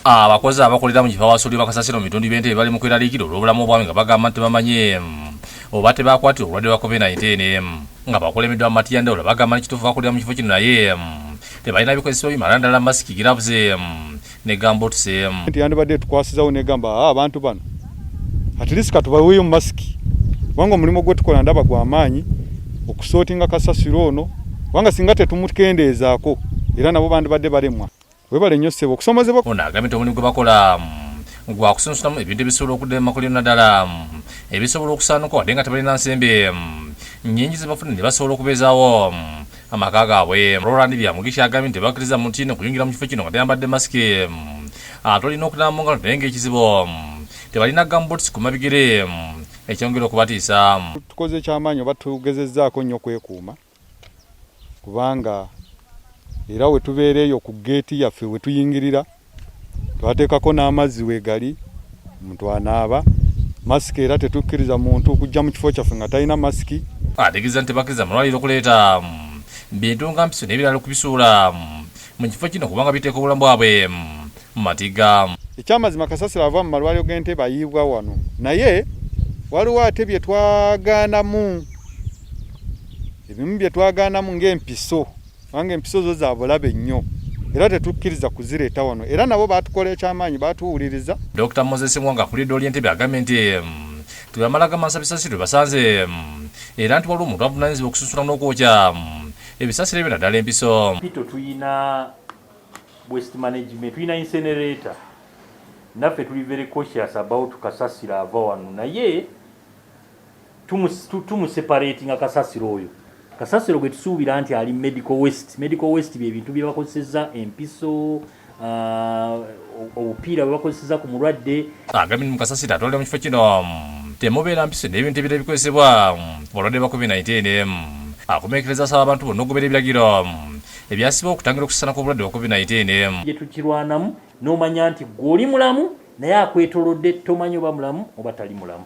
abakozi abakolera mu kifo awasulirwa kasasiro mu bitundu by'Entebbe bali mu kweraliikirira olw'obulamu bwabwe nga bagamba nti tebamanye oba tebakwatira obulwadde bwa COVID-19 nga bakulembeddwa mu Matiya Ndawula bagamba nekituufu bakolera mu kifo kino naye tebalina bikozesebwa bimala ddala masiki giravuze ne gambootuse nti yandibadde tukwasizawo negamba abantu bano at least katubaweeyo mu masiki kubanga omulimu gwe tukola ndaba gw'amaanyi okusootinga kasasiro ono kubanga singa tetumukendeezaako era nabo bandibadde balemwa webale nnyo ssebo okusomozebwa ono agambye nti omulimu gwe bakola gwa kusunsulamu ebintu ebisobola okudema kulina ddala ebisobola okusaanuka wadde nga tebalina nsembe nnyingi ze bafuna ne basobola okubeezaawo amaka gaabwe. Roland Byamugisha agambye nti bakkiriza mu ntiino okuyingira mu kifo kino nga teyambadde masiki tolina okunaaba mu ngalo naye ng'ekizibu tebalina gambootisi ku mabigere ekyongera okubatiisa. Tukoze ekyamaanyi oba tugezezzaako nnyo kwekuuma kubanga era we tubeera eyo ku geeti yaffe we tuyingirira twateekako n'amazzi weegali omuntu anaaba masiki era tetukkiriza muntu kujja mu kifo kyaffe nga talina masiki. Ategeeza nti bakkiriza amalwaliro okuleeta bintu nga mpiso n'ebirala okubisuula mu kifo kino kubanga biteeka obulamu bwabwe mu matiga. Ekyamazima kasasiro ava mu malwaliro g'Entebbe ayiibwa wano naye waliwo ate bye twagaanamu ebimu bye twagaanamu ng'empiso kubanga empiso zo za bulabe nnyo era tetukkiriza kuzireeta wano era nabo baatukola ekyamaanyi baatuwuliriza. Dr. Moses Mwanga akulidde oli Entebbe agambye nti tebamalaga mansa bisasiro basanze era nti waliwo omuntu avunaanyizibwa okusunsula n'okwokya ebisasiro ebyo naddala empiso. Pito tuyina waste management, tuyina incinerator. Naffe tuli very cautious about kasasiro ava wano naye tumuseparatinga kasasiro oyo. Kasasiro gwe tusuubira nti ali medical waste. Medical waste bye bintu bye bakozesezza empiso obupiira bwe bakozesezza ku mulwadde. Agambye mu kasasiro atwalira mu kifo kino temubeera mpiso n'ebintu ebirala bikozesebwa bulwadde bwa COVID-19. Akomekereza asaba abantu bonna okugoberera ebiragiro ebyasibwa okutangira okusasana kw'obulwadde bwa COVID-19. Gye tukirwanamu n'omanya nti gw'oli mulamu naye akwetolodde tomanyi oba mulamu oba tali mulamu.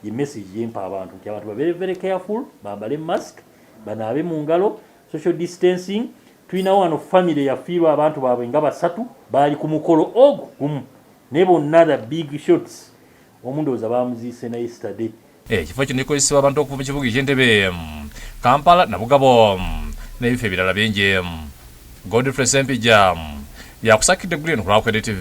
Ye message yempa abantu nti abantu babeere very careful, bambale mask, banaabe mu ngalo, social distancing. Tulinawo wano family yafiirwa abantu baabwe nga basatu baali ku mukolo ogwo gumu ne bonna the big shots omundowooza bamuziise naye yesterday. Ekifo kino kikozesebwa abantu okuva mu kibuga eky'Entebbe, Kampala na Bugabo n'ebifo ebirala bingi. Godfrey Sempija yakusakidde Green ku Lwakwe TV.